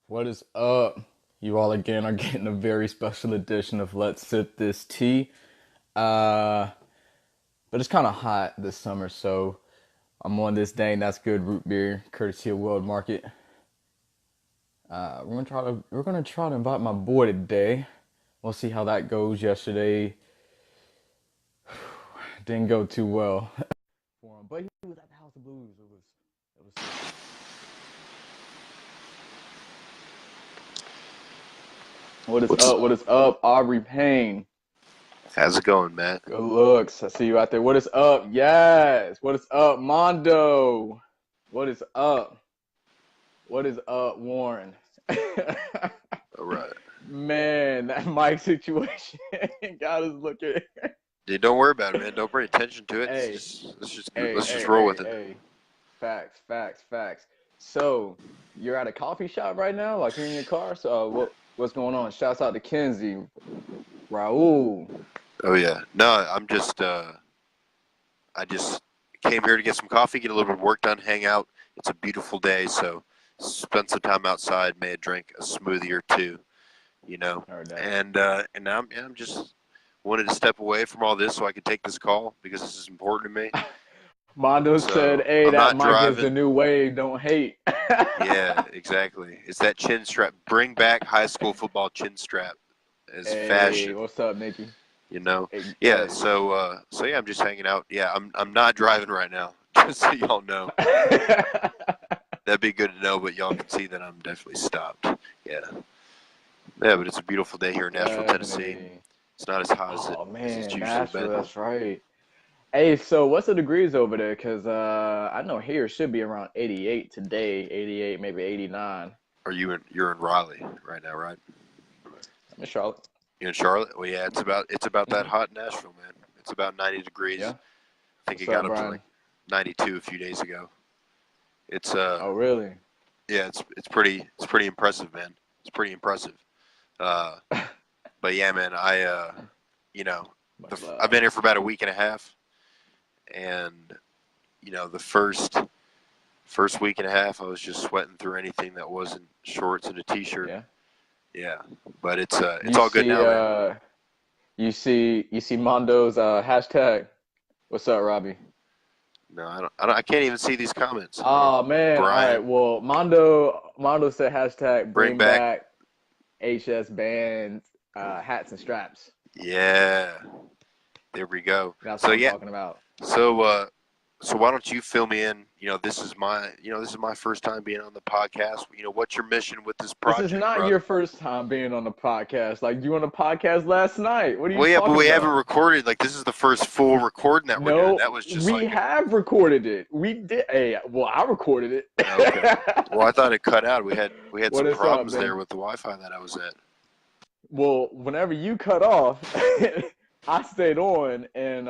What is up? You all again are getting a very special edition of Let's Sip This Tea. Uh, but it's kind of hot this summer, so I'm on this dang that's good root beer, courtesy of World Market. We're gonna try to invite my boy today. We'll see how that goes. Yesterday didn't go too well for him, but he was at the House of Blues. It was. What is What's up? What is up, Aubrey Payne? how's it going, Matt? Good looks. I see you out there. What is up? Yes. What is up, Mondo? What is up? What is up, Warren? All right. Man, that mic situation got us looking. Dude, don't worry about it, man. Don't bring attention to it. Hey, hey, Let's just hey, roll hey, with it. hey. Facts, facts, facts. So, you're at a coffee shop right now? Like you're in your car? So, what's going on? Shouts out to Kenzie, Raul. Oh yeah. No, I just came here to get some coffee, get a little bit of work done, hang out. It's a beautiful day, so spend some time outside, may drink a smoothie or two, you know. Heard that. And now I'm just wanted to step away from all this so I could take this call because this is important to me. Mondo said, So "Hey, I'm that not mic is the driving. new wave. Don't hate." Yeah, exactly. It's that chin strap. Bring back high school football chin strap as Hey, fashion, what's up, Nikki? you know. Hey, Yeah, so yeah, I'm just hanging out. Yeah, I'm not driving right now. Just so y'all know. That'd be good to know, but y'all can see that I'm definitely stopped. Yeah. Yeah, but it's a beautiful day here in Nashville, Tennessee. definitely. It's not as hot Oh as it's man, usually Nashville. been. That's right. Hey, so what's the degrees over there? Cause I know here it should be around 88 today, 88, maybe 89. You're in Raleigh right now, right? I'm in Charlotte. You're in Charlotte? Well, yeah, it's about that Hmm. hot in Nashville, man. It's about 90 degrees. Yeah. I think What's it up, got up to Brian? like 92 a few days ago. It's Oh, really? yeah, it's pretty impressive, man. It's pretty impressive. Uh, but yeah, man, you know, Much I've love. been here for about a week and a half, and the first week and a half, I was just sweating through anything that wasn't shorts and a t-shirt. Yeah. Yeah, but it's You all good see, now, man. you see Mondo's hashtag. What's up, Robbie? No, I can't even see these comments. Oh man. All right. Brian, Well, Mondo said hashtag bring bring back, back HS bands, hats and straps. yeah, there we go. That's So what I'm yeah, talking about. so so why don't you fill me in? This is my first time being on the podcast. What's your mission with this This is project, not your brother? first time being on the podcast. Like you on the podcast last night. What are you Well, yeah, but talking we haven't about? recorded. Like this is the first full recording that we're doing. No, That was just we like have recorded it. We did. Hey, well, I recorded okay. it. Well, I thought it cut out. We had What some is up, problems man? there with the Wi-Fi that I was at. Well, whenever you cut off, I stayed on, and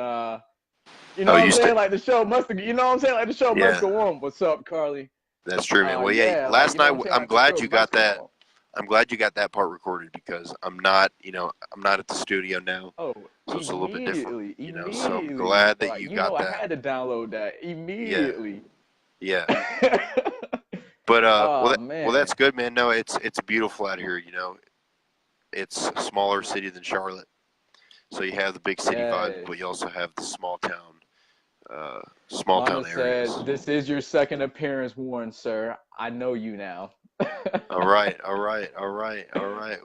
you know Oh, what you I'm stay? saying? Like the show must. You know what I'm saying? Like the show must Yeah, go on. What's up, Carly? that's true, man. Well, yeah, Yeah, like last you know night what I'm saying? I'm Like the glad show you got must go that. on. I'm glad you got that part recorded because I'm not at the studio now, Oh, so it's a little bit different. immediately, So I'm immediately. glad that Like you you know, got I that. had to download that Yeah, immediately. yeah. But Oh well, that's man. good, man. No, it's beautiful out here. It's a smaller city than Charlotte, so you have the big city vibes, Yes. but you also have the uh, small Mondo town areas. said, "This is your second appearance, Warren, sir. I know you now." All right, all right, all right, all right.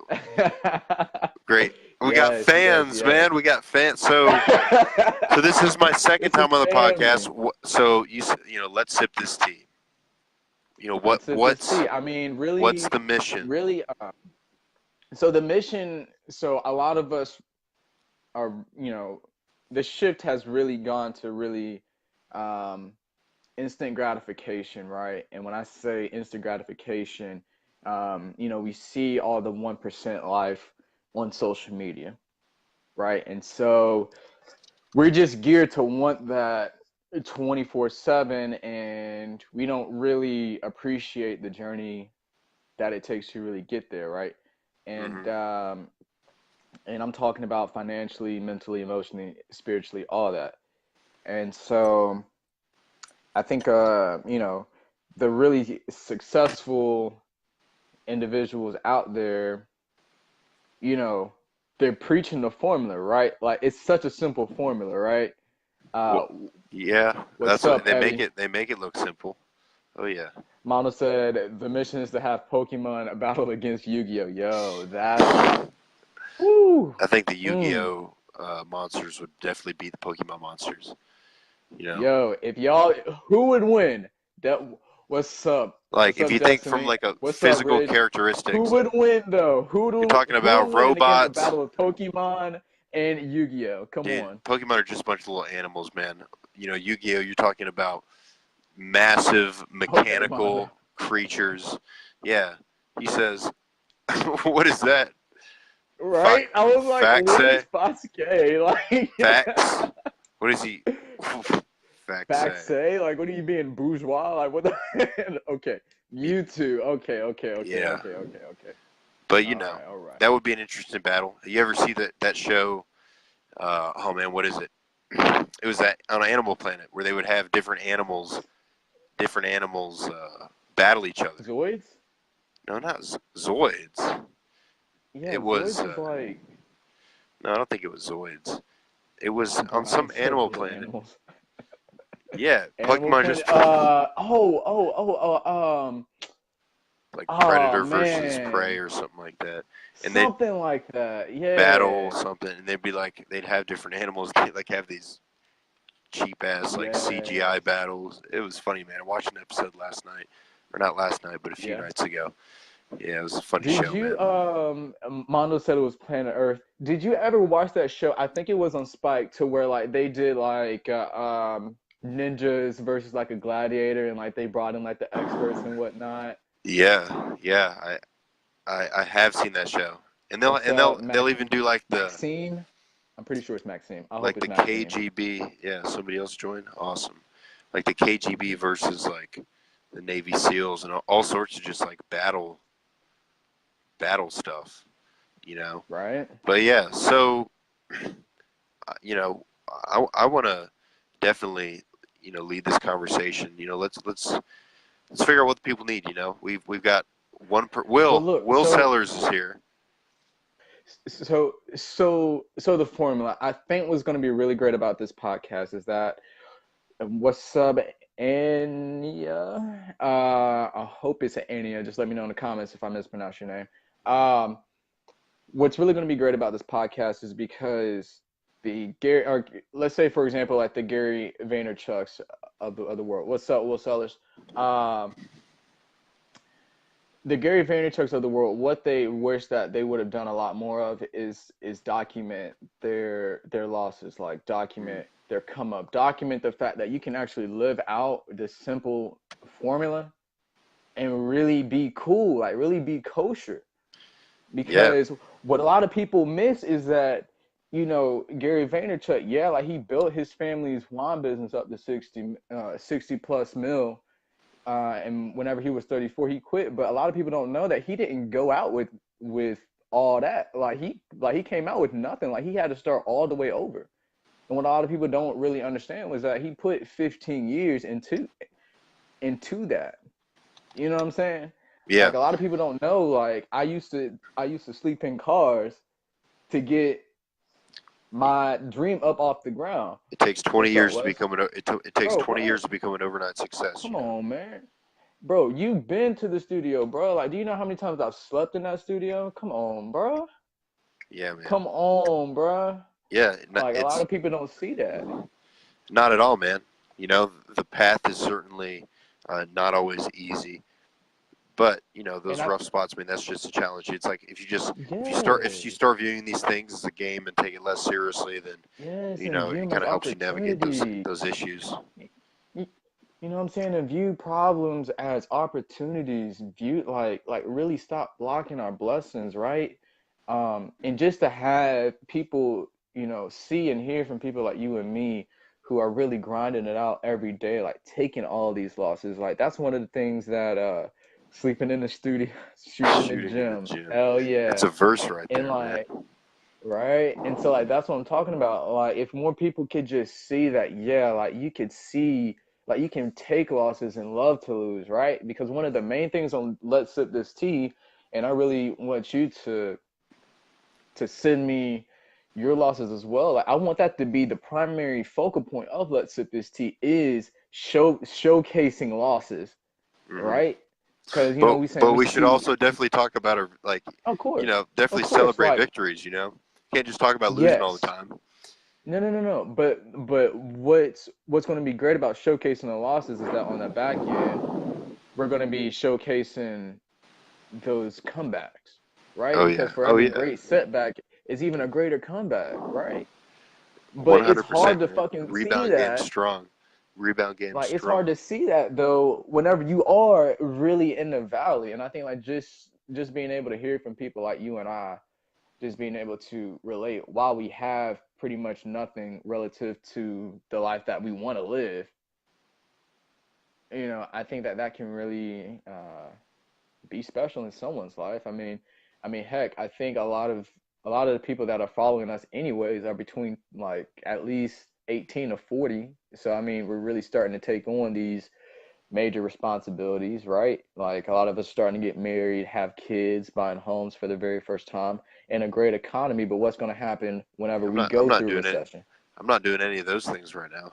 Great. We got Yes, yes, fans, yes. man. We got fans. So this is my second This is time on the family. podcast. So let's sip this tea. Let's sip this What's tea. I mean, what's really, the mission? really. So the mission. So a lot of us are, the shift has really gone to really um, instant gratification, right? And when I say instant gratification, we see all the 1% life on social media, right? And so we're just geared to want that 24/7, and we don't really appreciate the journey that it takes to really get there, right? And Hmm. I'm talking about financially, mentally, emotionally, spiritually, all that. And so I think the really successful individuals out there, you know, they're preaching the formula, right? Like it's such a simple formula, right? Uh, Well, yeah, what's that's what up, they make Evie? it. They make it look simple. Oh yeah, Mono said the mission is to have Pokemon battle against Yu-Gi-Oh. Yo, that's woo. I think the Mm. Yu-Gi-Oh monsters would definitely beat the Pokemon monsters. You know, Yo, if y'all, who would win? That what's up? like What's if up, you think from Destiny? like a What's up, physical Rich? Who characteristics, would win though? you're talking Who would about win against a robots. battle of Pokemon and Yu-Gi-Oh? Come Dude, on. Pokemon are just a bunch of little animals, man. You know, Yu-Gi-Oh, you're talking about massive Pokemon. mechanical creatures. Yeah, he says, what is that? Fa- Right? I was like, what is Faxe? Fasuke? Fax? Like What is he? Faxe. Faxe? Like what are you being bourgeois? Like what the okay. Mewtwo. Okay, okay, okay, Yeah, okay, okay, okay. but you All know, right, all right. that would be an interesting battle. You ever see that show? Oh man, what is it? It was that on Animal Planet where they would have different animals battle each other. Zoids? No, not Zoids. Yeah, It was Zoids is like no, I don't think it was Zoids. It was on bro, I some ain't said Animal little Planet. animals. Yeah, Animal Pokemon Planet. just like Oh Predator versus Prey man, or something like that, and they'd something like that. battle Yeah, something, and they'd be like they'd have different animals. They like have these cheap ass like CGI yes, battles. It was funny, man. I watched an episode last night, or not last night, but a few yeah. nights ago. Yeah, it was a funny Did show, you man. Mondo said it was Planet Earth. Did you ever watch that show? I think it was on Spike to where like they did like ninjas versus like a gladiator and like they brought in like the experts and whatnot. Yeah, yeah, I have seen that show, and they'll What's and up, they'll they'll even do Maxime? I'm pretty sure it's Maxime. I hope like it's the Maxime. KGB. Yeah, somebody else joined. Awesome. Like the KGB versus like the Navy SEALs and all sorts of just like battle stuff, you know. Right? But yeah, so you know, I want to definitely lead this conversation. You know, let's figure out what the people need. You know, we've got Well, Will look, Will Sellers is here. so the formula I think was going to be really great about this podcast is that what's up, Anya? I hope it's Anya. Just let me know in the comments if I mispronounce your name. Um, what's really going to be great about this podcast is because the Gary, or let's say for example, like the Gary Vaynerchuk's of the world. What's up, Will Sellers? Um, the Gary Vaynerchuk's of the world, what they wish that they would have done a lot more of is document their losses, like Mm. document their come up, document the fact that you can actually live out this simple formula and really be cool, like really be kosher. Yeah, Because what a lot of people miss is that Gary Vaynerchuk, yeah, like he built his family's wine business up to 60 plus mil, and whenever he was 34 he quit, but a lot of people don't know that he didn't go out with all that. Like he came out with nothing. Like he had to start all the way over. And what a lot of people don't really understand was that he put 15 years into that. You know what I'm saying? yeah. Like a lot of people don't know, like I used to sleep in cars to get my dream up off the ground. It takes 20 What's up, years to Wes? become it takes Bro, 20 what? years to become an overnight success. Come You know. on, man. Bro, you've been to the studio, bro. Like, do you know how many times I've slept in that studio? Come on, bro. Yeah, man. Come on, bro. Yeah, Like, a lot it's of people don't see that. not at all, man. You know, the path is certainly not always easy, but And those I, rough spots. I mean, that's just a challenge. It's like if you yes, start viewing these things as a game and take it less seriously, then yes, and view it them as kind of helps you navigate opportunities. those issues. You, you know what I'm saying? And view problems as opportunities. View like really stop blocking our blessings, right? And just to have people, see and hear from people like you and me who are really grinding it out every day, like taking all these losses. Like that's one of the things that sleeping in the studio, shooting in the Shooting in the gym. gym. Hell That's yeah. a verse right And there, man. like right? And so like that's what I'm talking about. Like if more people could just see that, yeah, like you could see, like you can take losses and love to lose, right? Because one of the main things on Let's Sip This Tea and I really want you to send me your losses as well. Like I want that to be the primary focal point of Let's Sip This Tea is showcasing losses, Hmm. right? Because But we saying but we we should see, also definitely talk about our, like, of definitely course, celebrate like victories. Can't just talk about losing all the yes, time. no. But what's going to be great about showcasing the losses is that on the back end, we're going to be showcasing those comebacks, right? Oh Because yeah, for oh every yeah, great setback is even a greater comeback, right? one But it's hundred hard percent, to man. fucking see Rebound game that. strong. Rebound game Like it's hard strong. to see that though whenever you are really in the valley. And I think like just being able to hear from people like you and I, just being able to relate while we have pretty much nothing relative to the life that we want to live, I think that that can really be special in someone's life. I mean, heck, I think a lot of the people that are following us anyways are between like at least 18 to 40. So I mean, we're really starting to take on these major responsibilities, right? Like a lot of us starting to get married, have kids, buying homes for the very first time in a great economy. But what's going to happen whenever I'm we not. I'm go not through doing it. recession? I'm not doing any of those things right now.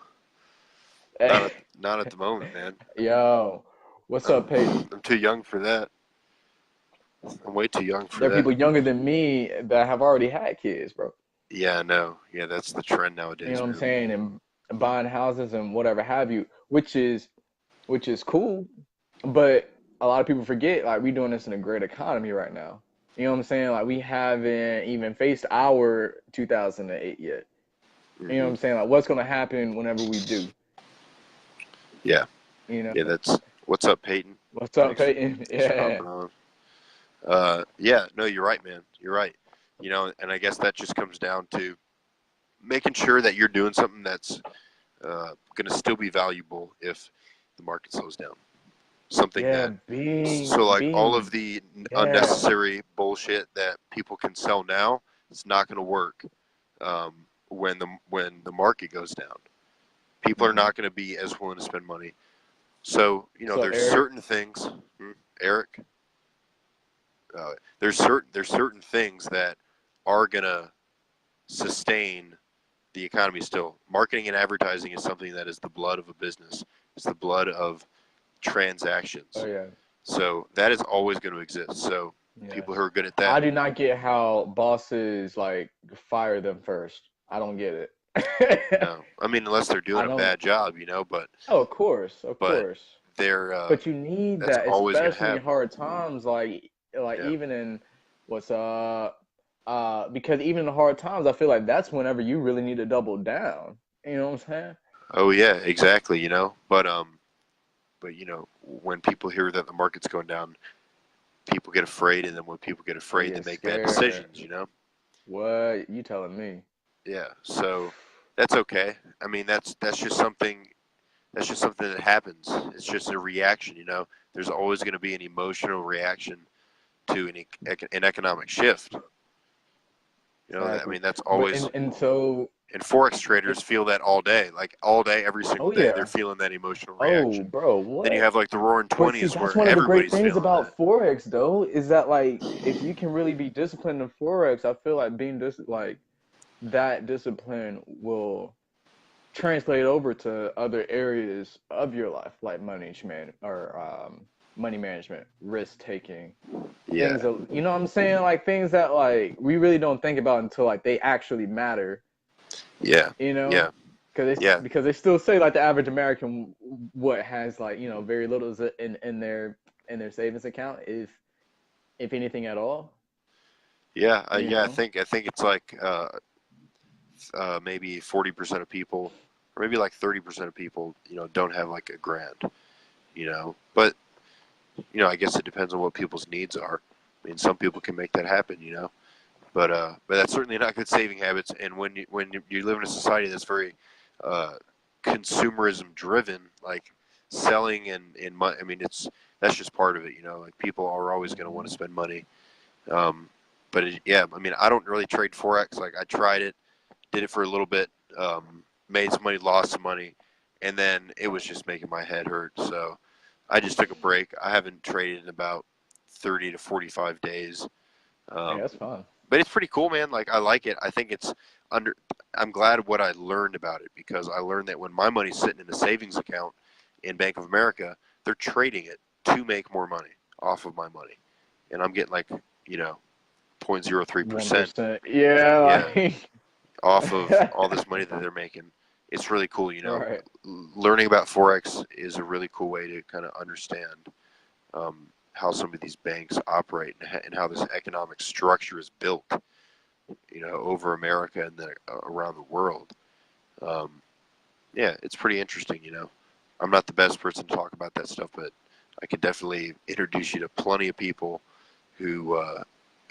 Not at the moment, man. Yo, what's up, I'm Peyton? I'm too young for that. I'm way too young for There are that. people younger than me that have already had kids, bro. Yeah, I know. Yeah, that's the trend You know nowadays, what I'm man. saying? And buying houses and whatever have you, which is cool, but a lot of people forget like we doing this in a great economy right now. You know what I'm saying? Like we haven't even faced our 2008 yet. You know what Hmm. I'm saying? Like what's gonna happen whenever we do? Yeah, You know? yeah. That's what's up, Peyton. What's up, Thanks for Peyton? thanks for Yeah. hopping on. Yeah, no, you're right, man. You're right. And I guess that just comes down to making sure that you're doing something that's going to still be valuable if the market slows down. Something Yeah, that, being so like all of being the yeah. unnecessary bullshit that people can sell now, it's not going to work when the market goes down. People are Hmm. not going to be as willing to spend money. So What's up, there's Eric? certain things, Eric. There's certain things that are going to sustain the economy still. Marketing and advertising is something that is the blood of a business. It's the blood of Oh transactions. yeah. So that is always going to exist. So Yes. people who are good at I that, do not get how bosses like fire them first. I don't get it. no, I mean unless they're I doing a don't. bad job, Oh, of course, of but course. they're But you need that's that, always going to especially in happen. hard times. Like Yeah. even in what's because even in hard times, I feel like that's whenever you really need to double down. You know what I'm saying? Oh yeah, exactly. But when people hear that the market's going down, people get afraid, and then when people get They afraid, they get make bad scared. decisions. What you telling me? Yeah. So that's okay. I mean, that's just something that happens. It's just a reaction. There's always going to be an emotional reaction to an economic shift. I Exactly. mean, that's But always, and so and forex it, traders feel that all day, like all day, every single oh day, they're yeah. feeling that emotional Oh, reaction. bro, Then you what? have like the Roaring But see, Twenties that's where one of the great everybody's things feeling that. about Forex, though, is that like if you can really be disciplined in Forex, I feel like like that discipline will translate over to other areas of your life, like money management, risk taking, Yeah, things of, you know what I'm saying? Like things that like we really don't think about until like they actually matter, yeah, you know? yeah, yeah, Because they still say like the average American what has like, very little in their savings account, if anything at all, yeah, you yeah. I know? think I think it's like maybe 40% of people, or maybe like 30% of people, don't have like a grand. But I guess it depends on what people's needs are. I mean, some people can make that happen. But that's certainly not good saving habits. And when you live in a society that's very uh, consumerism driven, like selling and money, I mean, that's just part of it. Like people are always going to want to Hmm. spend money. Um, but yeah, I mean, I don't really trade forex. Like I tried it, did it for a little bit, made some money, lost some money, and then it was just making my head hurt. So I just took a break. I haven't traded in about 30 to 45 days. Hey, Um, that's fun. but it's pretty cool, man. Like I like it. I think it's under. I'm glad what I learned about it because I learned that when my money's sitting in a savings account in Bank of America, they're trading it to make more money off of my money, and I'm getting like you know 0.03%. 1%. Yeah, Yeah, like off of all this money that they're making. It's really cool, you know. right. Learning about forex is a really cool way to kind of understand how some of these banks operate and how this economic structure is built, you know, over America and then around the world. Um, yeah, it's pretty interesting, you know. I'm not the best person to talk about that stuff, but I can definitely introduce you to plenty of people who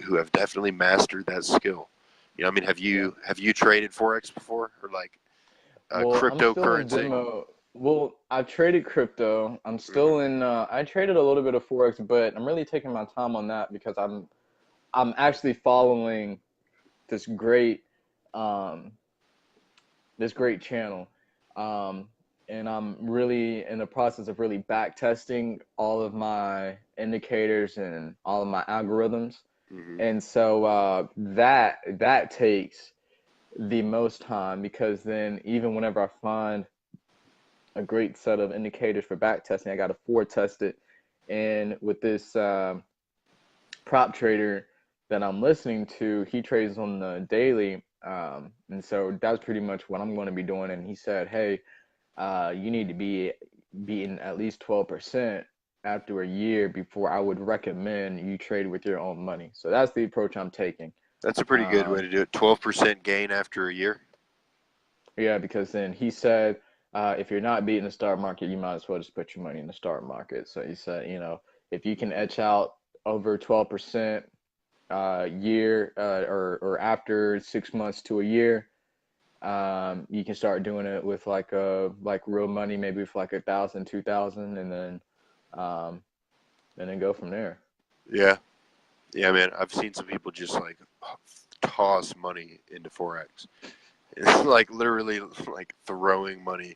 who have definitely mastered that skill. You know, I mean, Yeah. have you traded forex before or like Well, I'm still in cryptocurrency? demo. Well, I've traded crypto. I'm Hmm. still in I traded a little bit of Forex, but I'm really taking my time on that because I'm actually following this great um this great channel. Um and I'm really in the process of really back testing all of my indicators and all of my algorithms. Hmm. And so that takes the most time because then even whenever I find a great set of indicators for back testing, I got to forward test it. And with this prop trader that I'm listening to, he trades on the daily. And so that's pretty much what I'm going to be doing. And he said, hey, you need to be beating at least 12% after a year before I would recommend you trade with your own money. So that's the approach I'm taking. That's a pretty good way Um, to do it. 12% gain after a year. yeah, because then he said, if you're not beating the stock market, you might as well just put your money in the stock market. So he said, if you can etch out over 12% year or after 6 months to a year, you can start doing it with like real money, maybe with like 1,000, 2,000, um, and then go from there. Yeah. Yeah, man. I've seen some people just like toss money into forex. It's like literally like throwing money,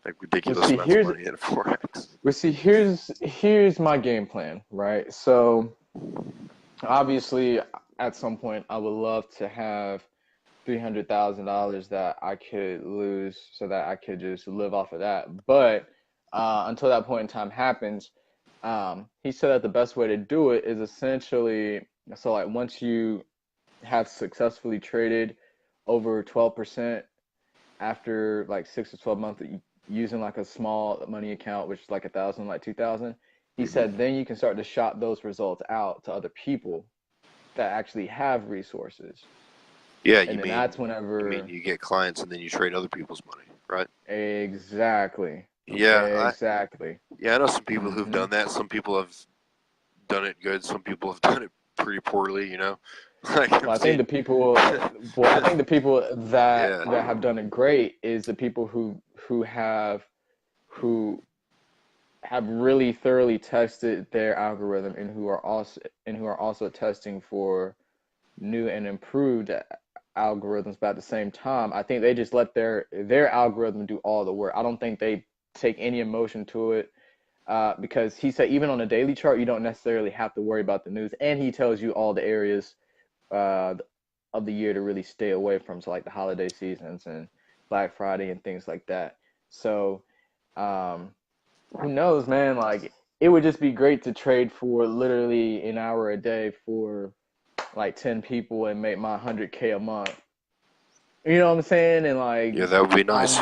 like Well, ridiculous see, amounts of here's money into forex. well, see, here's my game plan, right? So obviously, at some point, I would love to have $300,000 that I could lose so that I could just live off of that. But until that point in time happens, he said that the best way to do it is essentially so like once you have successfully traded over 12% after like 6 to 12 months using like a small money account, which is like 1,000, like 2,000. He said Hmm. then you can start to shop those results out to other people that actually have resources, Yeah, and then that's you mean whenever you get clients and then you trade other people's money, right? exactly, Yeah, exactly. yeah, I know some people who've Hmm. done that. Some people have done it good. Some people have done it pretty poorly. You know, like Well, I've I think seen. the people, well, I think the people that Yeah, have done it great is the people who have really thoroughly tested their algorithm and who are also testing for new and improved algorithms. But at the same time, I think they just let their algorithm do all the work. I don't think they take any emotion to it. Because he said even on a daily chart, you don't necessarily have to worry about the news, and he tells you all the areas uh, of the year to really stay away from, so like the holiday seasons and Black Friday and things like that. So, um, who knows, man? Like it would just be great to trade for literally an hour a day for like 10 people and make my 100K a month. You know what I'm saying? And yeah, that would be nice.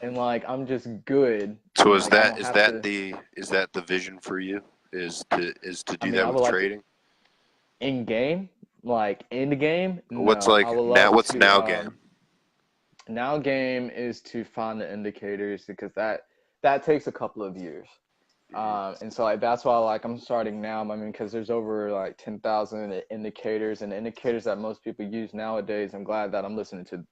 I'm I'm just good, So and like I don't have to. is that the vision for you? Is to I do mean, that I with would like to trading? in game, like in the game. What's No, I like would now? love What's to. now game? Now game is to find the indicators because that takes a couple of years. Hmm. And so like that's why like I'm starting now. I mean, because there's over like 10,000 indicators and the indicators that most people use nowadays. I'm glad that I'm listening to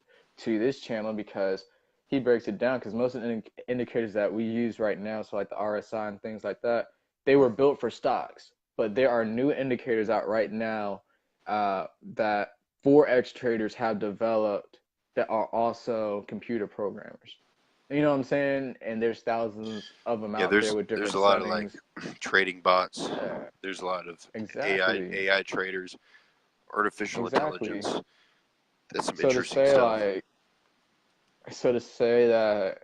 this channel because he breaks it down. Because most of the indicators that we use right now, so like the RSI and things like that, they were built for stocks. But there are new indicators out right now that forex traders have developed that are also computer programmers. You know what I'm saying? And there's thousands of them Yeah, out there with there's different a lot of like settings. trading bots. Yeah, There's a lot of exactly, AI traders, artificial exactly. intelligence. That's some So to interesting say stuff. like, so to say that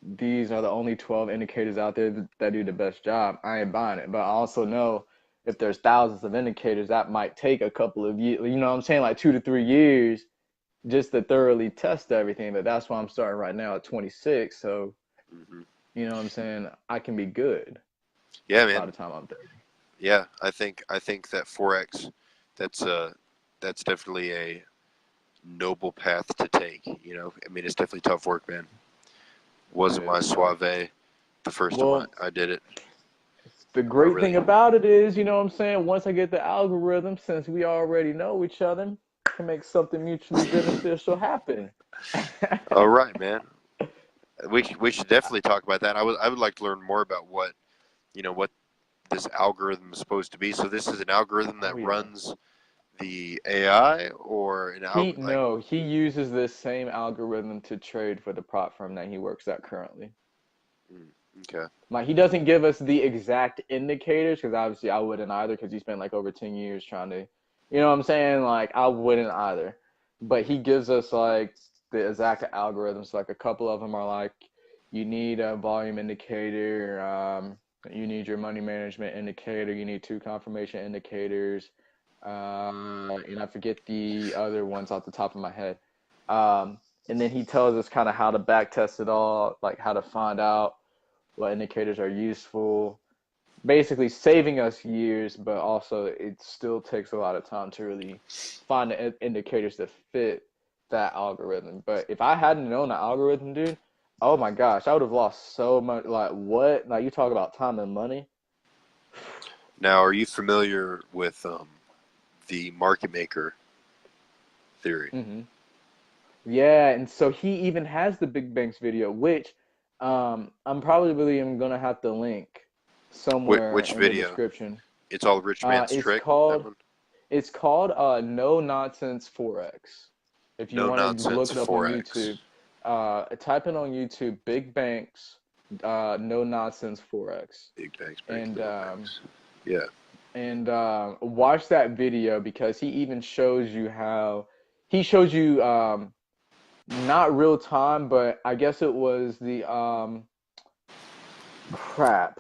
these are the only 12 indicators out there that do the best job, I ain't buying it. But I also know if there's thousands of indicators, that might take a couple of years. You know what I'm saying? Like 2 to 3 years just to thoroughly test everything. But that's why I'm starting right now at 26. So Hmm. you know what I'm saying? I can be good Yeah, by man. the time I'm 30. Yeah, I think that forex, that's that's definitely a noble path to take. You know, I mean, it's definitely tough work, man. It Wasn't my is tough. suave the first time Well, I did it. the I great thing really. about it is, you know what I'm saying? Once I get the algorithm, since we already know each other, can make something mutually beneficial happen. All right, man. We should definitely talk about that. I would like to learn more about what this algorithm is supposed to be. So this is an algorithm Oh that yeah. runs the AI, or an He algorithm like. no, he uses this same algorithm to trade for the prop firm that he works at currently. Mm, okay. Like he doesn't give us the exact indicators because obviously I wouldn't either because he spent like over 10 years trying to, you know what I'm saying? Like I wouldn't either. But he gives us like the exact algorithms. Like a couple of them are like you need a volume indicator, you need your money management indicator, you need two confirmation indicators. And I forget the other ones off the top of my head. And then he tells us kind of how to back test it all, like how to find out what indicators are useful, basically saving us years, but also it still takes a lot of time to really find the indicators that fit that algorithm. But if I hadn't known the algorithm, dude, oh my gosh, I would have lost so much. Like what? Like you talk about time and money. Now, are you familiar with the market maker theory? Hmm. Yeah, and so he even has the Big Banks video, which I'm probably really am gonna have to link somewhere Which in the video? description. It's all rich man's It's trick. That called one. It's called No Nonsense Forex. If you No want to nonsense look it up on forex. YouTube, type in on YouTube Big Banks No Nonsense Forex, Big banks breaking and little banks. Yeah. watch that video because he even shows you how he shows you not real time, but I guess it was the crap.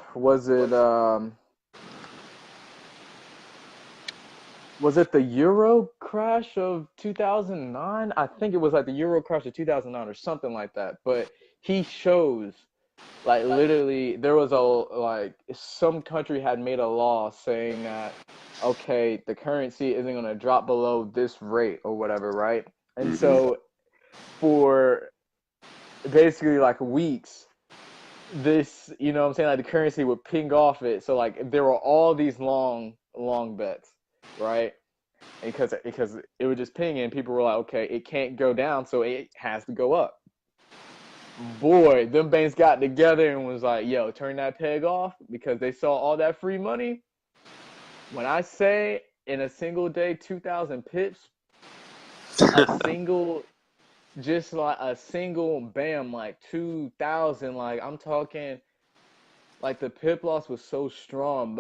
Was it the Euro crash of 2009? I think it was like the Euro crash of 2009 or something like that. But he shows like literally there was a like some country had made a law saying that okay, the currency isn't going to drop below this rate or whatever, right? And Hmm. so for basically like weeks this, you know what I'm saying, like the currency would ping off it. So like there were all these long bets, right? Because it would just ping and people were like, okay, it can't go down, so it has to go up. Boy, them banks got together and was like, yo, turn that peg off because they saw all that free money. When I say in a single day, 2,000 pips, a single, just like a single bam, like 2,000, like I'm talking, like the pip loss was so strong.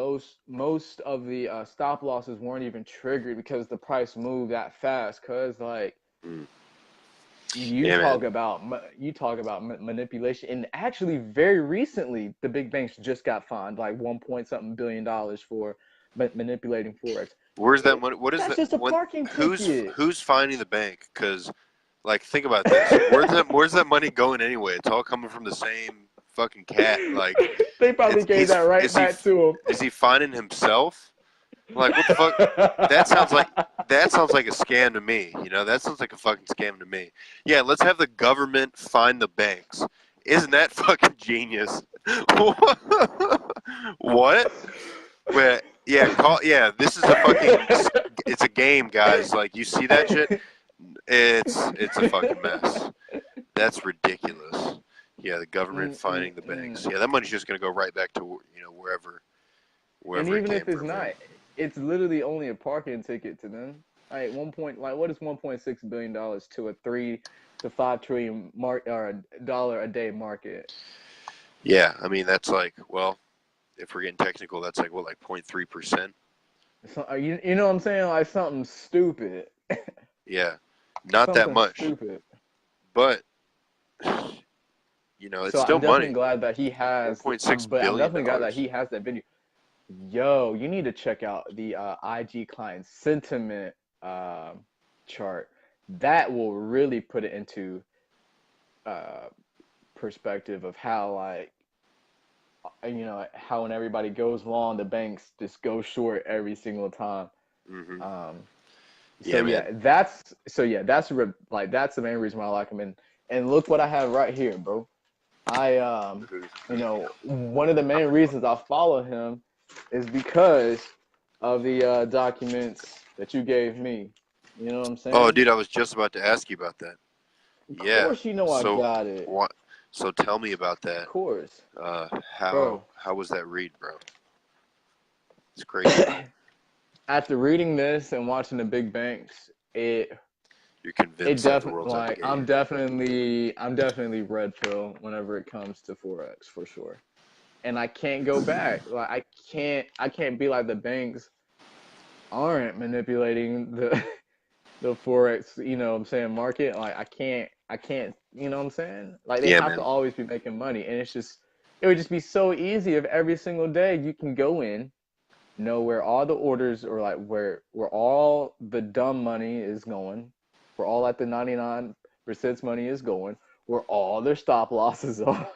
Most of the stop losses weren't even triggered because the price moved that fast. Cause like Mm. you Yeah, man. talk about manipulation, and actually very recently the big banks just got fined like 1 point something billion for manipulating forex. Where's that It, money? What is that's that? just a When? parking ticket. Who's finding the bank? Because, like, think about this. Where's that money going anyway? It's all coming from the same fucking cat. Like, They probably it's gave that right back to is he finding himself? Like, what the fuck? That sounds like him. that sounds like a scam to me. You know, that sounds like a fucking scam to me. Yeah, let's have the government find the banks. Isn't that fucking genius? What? But yeah, yeah. This is a fucking. It's a game, guys. Like, you see that shit? It's a fucking mess. That's ridiculous. Yeah, the government finding the banks. Mm-mm-mm. Yeah, that money's just gonna go right back to And wherever it even came if it's from, not, man. it's literally only a parking ticket to them. Like one point, like what is $1.6 billion to a 3 to 5 trillion mark or a dollar a day market? Yeah, I mean that's like, well, if we're getting technical, that's like what, like 0.3%? So, you know what I'm saying? Like something stupid. Yeah, not that Something much, stupid. but it's So I'm still definitely money. glad that he has. 1.6 But I'm billion definitely glad that dollars. he has that video. Yo, you need to check out the IG client sentiment chart. That will really put it into uh, perspective of how how when everybody goes long, the banks just go short every single time. Hmm. Um, so Yeah, yeah, man. that's the main reason why I like him. And look what I have right here, bro. I one of the main reasons I follow him is because of the documents that you gave me. You know what I'm Oh, saying? dude, I was just about to ask you about that. Of Yeah. course, you know I So got it. what? So tell me about Of that. course, How bro. how was that read, bro? It's crazy, man. After reading this and watching the big banks, You're it convinced that the definitely world's out to like get you. I'm definitely red pill whenever it comes to forex for sure. And I can't go back. Like I can't be like the banks aren't manipulating the forex, what I'm saying, market. Like I can't, you know what I'm saying? Like they Yeah, have to man. always be making money, and it would just be so easy if every single day you can go in, know where all the orders or like where all the dumb money is going, where all like the 99% money is going, where all their stop losses are.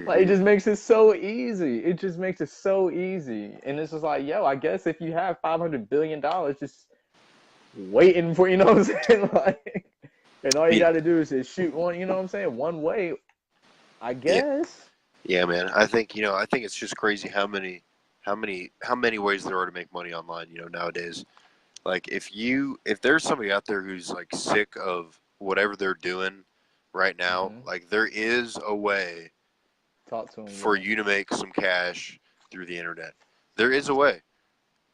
Like it Hmm. just makes it so easy. It just makes it so easy. And it's just like, yo, I guess if you have $500 billion just waiting for, you know what I'm saying? Like, and all you Yeah, got to do is just shoot one, you know what I'm saying? One way, I yeah, guess. yeah, man. I think it's just crazy how many ways there are to make money online. Nowadays. Like if there's somebody out there who's like sick of whatever they're doing right now, Hmm. like there is a way Talk to him, for bro. you to make some cash through the internet. There is a way,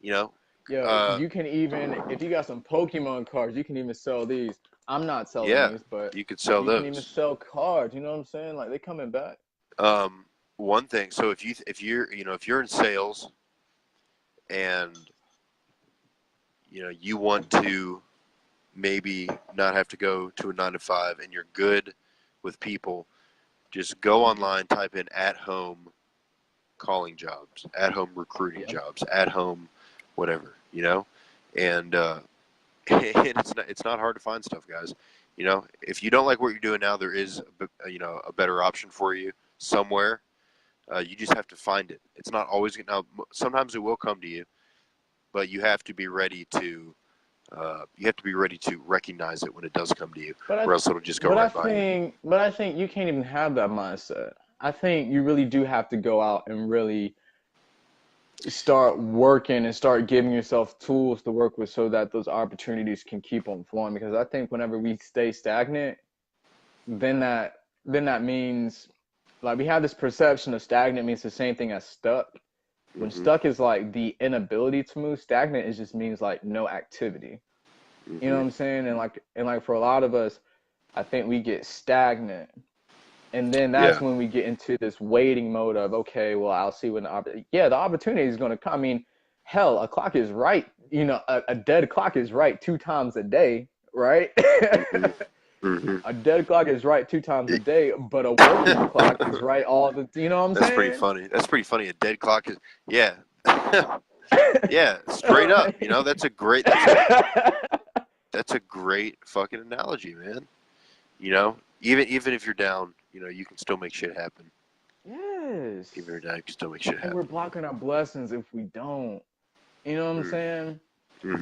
you know. Yo, Uh, you can even, if you got some Pokemon cards, you can even sell these. I'm not selling yeah, these, but you could sell you can even those. sell cards. You know what I'm saying? Like they coming back. Um, One thing. So if you're in sales and you want to maybe not have to go to a 9 to 5 and you're good with people, just go online, type in at home calling jobs, at home recruiting Yeah. jobs, at home whatever, and and it's not hard to find stuff, guys. If you don't like what you're doing now, there is a better option for you somewhere. You just have to find it. It's not always now. Sometimes it will come to you, but you have to be ready to recognize it when it does come to you, But I, or else it'll just go but I right by you. think, but I think you can't even have that mindset. I think you really do have to go out and really start working and start giving yourself tools to work with so that those opportunities can keep on flowing. Because I think whenever we stay stagnant, then that then that means like we have this perception of stagnant means the same thing as stuck. When Hmm. stuck is like the inability to move, stagnant is just means like no activity. You know Hmm. what I'm saying? And like for a lot of us, I think we get stagnant. And then that's Yeah. when we get into this waiting mode of, okay, well, I'll see when the opportunity is going to come. I mean, hell, a clock is right. A dead clock is right 2 times a day, right? Hmm. Hmm. A dead clock is right 2 times a day, but a working clock is right all the, you know what I'm That's pretty saying? funny. That's pretty funny. A dead clock is, yeah, yeah, straight up. That's a great. That's a great fucking analogy, man. Even if you're down, you can still make shit happen. Even if Yes. you're down, you can still make shit And we're happen. blocking our blessings if we don't. You know what I'm saying?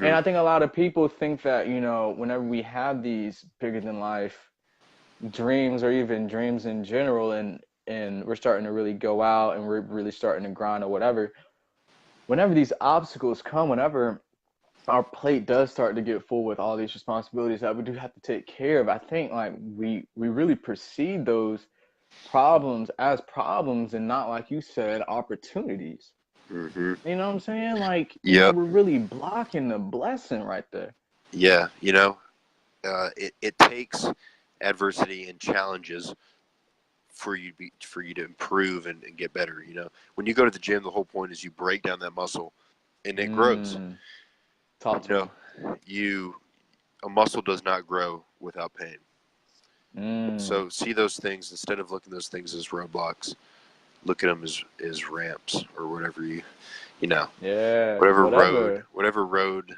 And Mm-hmm. I think a lot of people think that, whenever we have these bigger than life dreams or even dreams in general and we're starting to really go out and we're really starting to grind or whatever, whenever these obstacles come, whenever our plate does start to get full with all these responsibilities that we do have to take care of, I think like we really perceive those problems as problems and not, like you said, opportunities. Mm-hmm. You know what I'm saying? Like, Yep. we're really blocking the blessing right there. Yeah. It takes adversity and challenges for you to improve and get better. When you go to the gym, the whole point is you break down that muscle, and it grows. Talk to him. A muscle does not grow without pain. Mm. So see those things, instead of looking at those things as roadblocks, look at them as ramps, or whatever Yeah. whatever road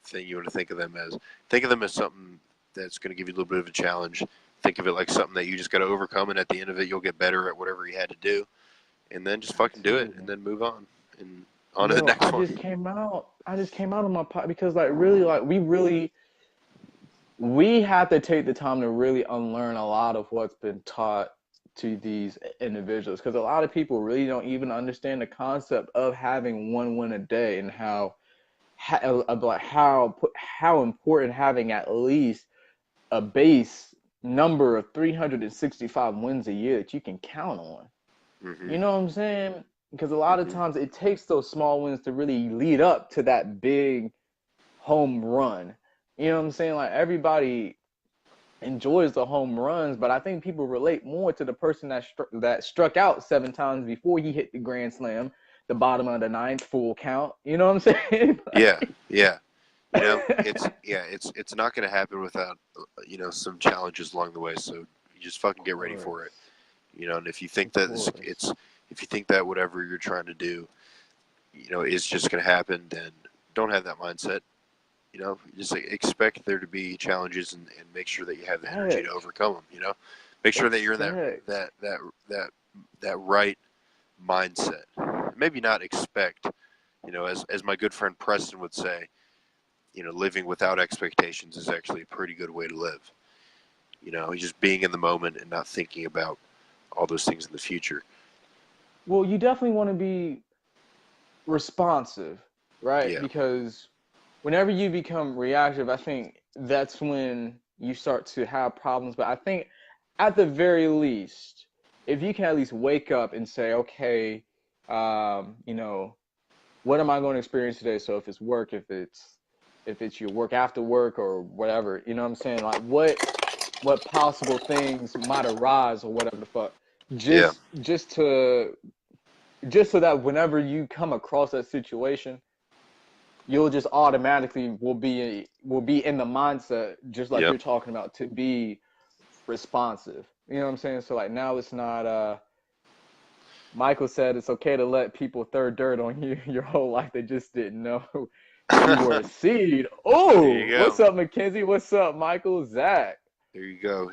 thing you want to think of them as. Think of them as something that's going to give you a little bit of a challenge. Think of it like something that you just got to overcome, and at the end of it, you'll get better at whatever you had to do, and then just fucking do it, and then move on and on to the next one. I just came out of my pot because we have to take the time to really unlearn a lot of what's been taught to these individuals, because a lot of people really don't even understand the concept of having one win a day, and how important having at least a base number of 365 wins a year that you can count on. Mm-hmm. You know what I'm saying? Because a lot of times it takes those small wins to really lead up to that big home run. You know what I'm saying? Like, everybody enjoys the home runs, but I think people relate more to the person that struck out 7 times before he hit the grand slam, the bottom of the 9th, full count. You know what I'm saying? Yeah. It's not going to happen without some challenges along the way. So you just fucking get ready for it. And if you think that whatever you're trying to do, is just going to happen, then don't have that mindset. Just expect there to be challenges, and make sure that you have the energy to overcome them. Make sure that you're in that right mindset. Maybe not expect, as my good friend Preston would say, living without expectations is actually a pretty good way to live. Just being in the moment and not thinking about all those things in the future. Well, you definitely want to be responsive, right? Yeah. Because whenever you become reactive, I think that's when you start to have problems. But I think at the very least, if you can at least wake up and say, okay, what am I going to experience today? So if it's work, if it's your work after work, or whatever, you know what I'm saying? Like, what possible things might arise, or whatever the fuck. Just so that whenever you come across that situation, you'll just automatically will be in the mindset, just like you're talking about, to be responsive. You know what I'm saying? So like, now it's not Michael said it's okay to let people throw dirt on you your whole life. They just didn't know you were a seed. Oh, what's up, Mackenzie? What's up, Michael? Zach. There you go.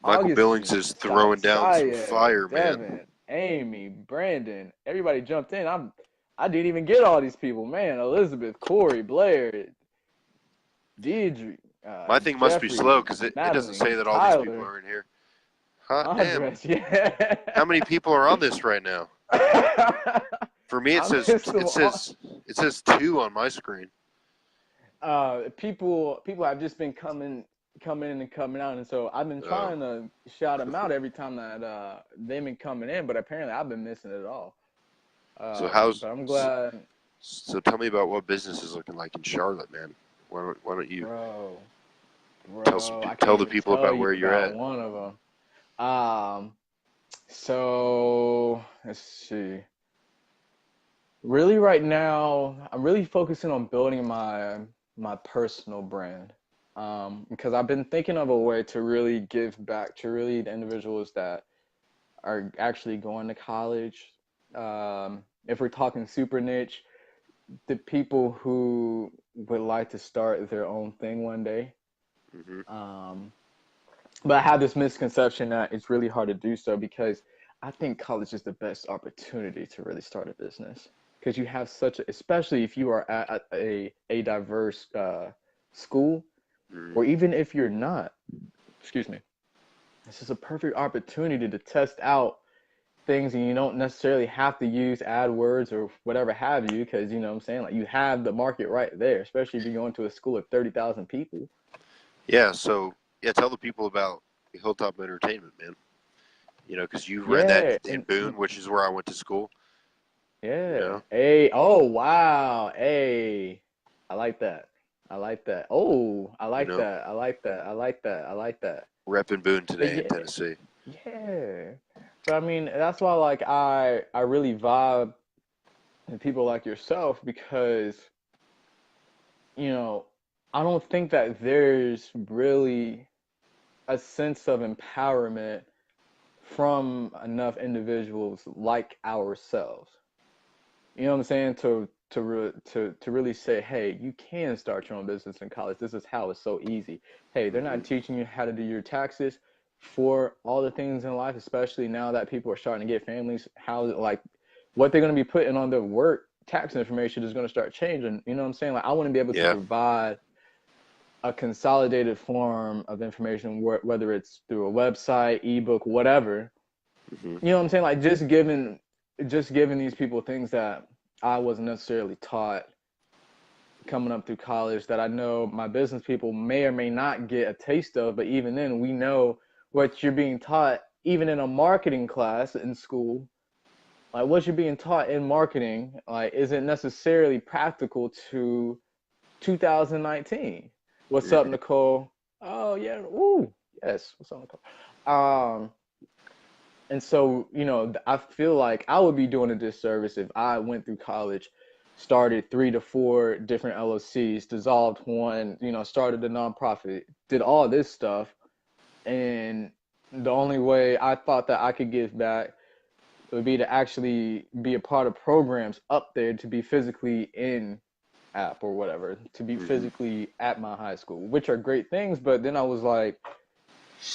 Michael Billings is throwing down some fire, Devin, man. Amy, Brandon, everybody jumped in. I didn't even get all these people, man. Elizabeth, Corey, Blair, Deidre. My thing must be slow, because it doesn't say that all these people are in here. Andres, yeah. How many people are on this right now? For me, it says 2 on my screen. People have just been coming in and coming out, and so I've been trying to shout them out every time that they've been coming in, but apparently I've been missing it all. But I'm glad. So tell me about what business is looking like in Charlotte, man. Why don't you tell the people about where you're at? One of them. So let's see. Really, right now, I'm really focusing on building my personal brand. Because I've been thinking of a way to really give back to really the individuals that are actually going to college. If we're talking super niche, the people who would like to start their own thing one day. Mm-hmm. But I have this misconception that it's really hard to do so, because I think college is the best opportunity to really start a business, because you have especially if you are at a diverse school, or even if you're not, excuse me, this is a perfect opportunity to test out things, and you don't necessarily have to use AdWords or whatever have you, because, you know what I'm saying, like, you have the market right there, especially if you're going to a school of 30,000 people. Yeah, so tell the people about Hilltop Entertainment, man. Because you ran that in Boone, which is where I went to school. Yeah. Hey, oh wow. Hey, I like that. Oh, I like that. I like that. Repping Boone today in Tennessee. Yeah. But I mean, that's why like I really vibe with people like yourself because, you know, I don't think that there's really a sense of empowerment from enough individuals like ourselves. You know what I'm saying? To really say, hey, you can start your own business in college. This is how it's so easy. Hey, they're Hmm. not teaching you how to do your taxes for all the things in life, especially now that people are starting to get families. How like what they're going to be putting on their work tax information is going to start changing. You know what I'm saying? Like I want to be able to Yeah. provide a consolidated form of information, whether it's through a website, ebook, whatever. Hmm. You know what I'm saying? Like just giving these people things that I wasn't necessarily taught coming up through college that I know my business people may or may not get a taste of, but even then we know what you're being taught even in a marketing class in school. Like what you're being taught in marketing like isn't necessarily practical to 2019. What's up, Hmm. Nicole? Oh yeah, ooh, yes. What's up, Nicole? And so, you know, I feel like I would be doing a disservice if I went through college, started 3 to 4 different LLCs, dissolved one, you know, started a nonprofit, did all this stuff, and the only way I thought that I could give back would be to actually be a part of programs up there to be physically in app or whatever, to be Hmm. physically at my high school, which are great things. But then I was like,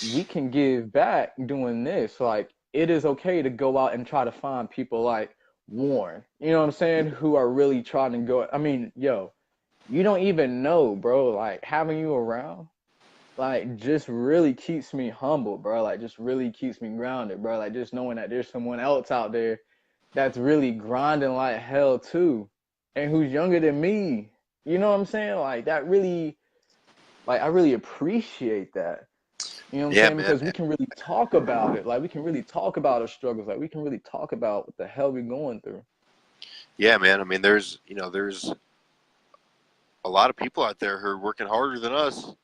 we can give back doing this. Like, it is okay to go out and try to find people like Warren, you know what I'm saying, who are really trying to go. I mean, yo, you don't even know, bro. Like, having you around, like, just really keeps me humble, bro. Like, just really keeps me grounded, bro. Like, just knowing that there's someone else out there that's really grinding like hell, too, and who's younger than me. You know what I'm saying? Like, that really, like, I really appreciate that. You know what I'm Yeah, saying? man. Because we can really talk about it. Like we can really talk about our struggles. Like we can really talk about what the hell we're going through. Yeah, man. I mean, there's a lot of people out there who are working harder than us.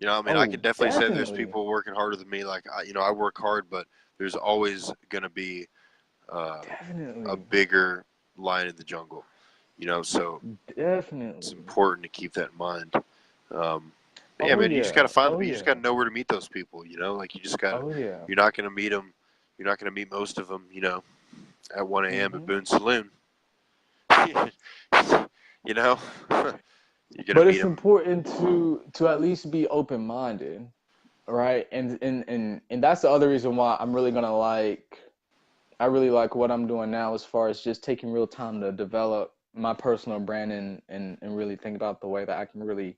I mean, I Oh, can definitely say there's definitely. people working harder than me. Like, I work hard, but there's always going to be a Definitely. bigger lion in the jungle. So it's Definitely. important to keep that in mind. But yeah, Oh man, you just got to yeah. find Oh them. You just got yeah. to know where to meet those people. Like, you just got to, Oh yeah. you're not going to meet them. You're not going to meet most of them, at 1 a.m. at Hmm. Boone Saloon. you know, you're going to But meet it's them. important to at least be open minded, right? And that's the other reason why I'm really gonna like I really like what I'm doing now as far as just taking real time to develop my personal brand and really think about the way that I can really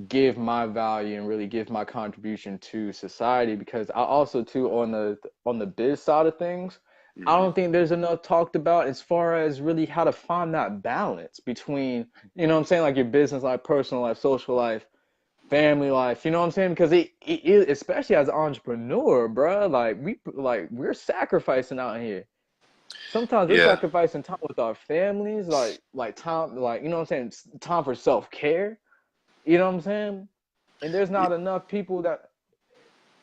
give my value and really give my contribution to society because I also too on the biz side of things, I Hmm. don't think there's enough talked about as far as really how to find that balance between, you know what I'm saying, like your business life, personal life, social life, family life, you know what I'm saying? Because especially as an entrepreneur, bro, we're sacrificing out here. Sometimes we're Yeah. sacrificing time with our families, like time, like you know what I'm saying, time for self care. You know what I'm saying? And there's not enough people that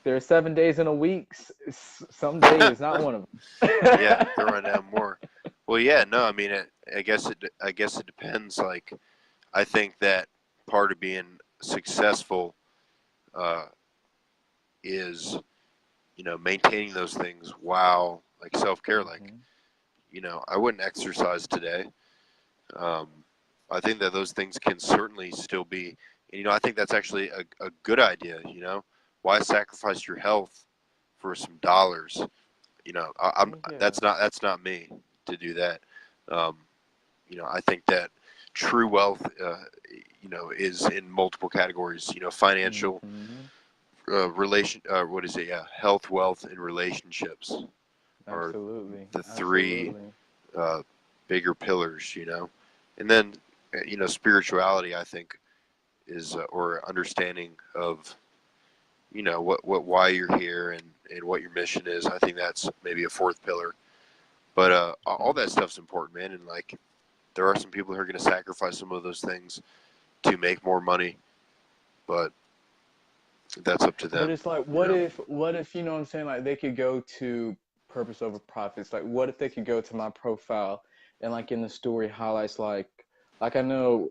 there are 7 days in a week. Some day is not one of Yeah, them. they're running out more. Well, yeah, no, I mean, I guess it depends. Like, I think that part of being successful uh, is, maintaining those things while, like, self care. Like, Mhm. I wouldn't exercise today. Um, I think that those things can certainly still be. And, I think that's actually a good idea. Why sacrifice your health for some dollars? I'm Yeah. that's not me to do that. Um, I think that true wealth, is in multiple categories. Financial, Hmm. what is it? Yeah, health, wealth, and relationships are Absolutely. the three Absolutely. uh, bigger pillars. And then spirituality, I think, is or understanding of what why you're here and what your mission is. I think that's maybe a fourth pillar. But all Mhm. that stuff's important, man. And like, there are some people who are going to sacrifice some of those things to make more money. But That's up to But them, it's like, you know. what if, you know what I'm saying? Like they could go to purpose over profits. Like what if they could go to my profile and like in the story highlights like I know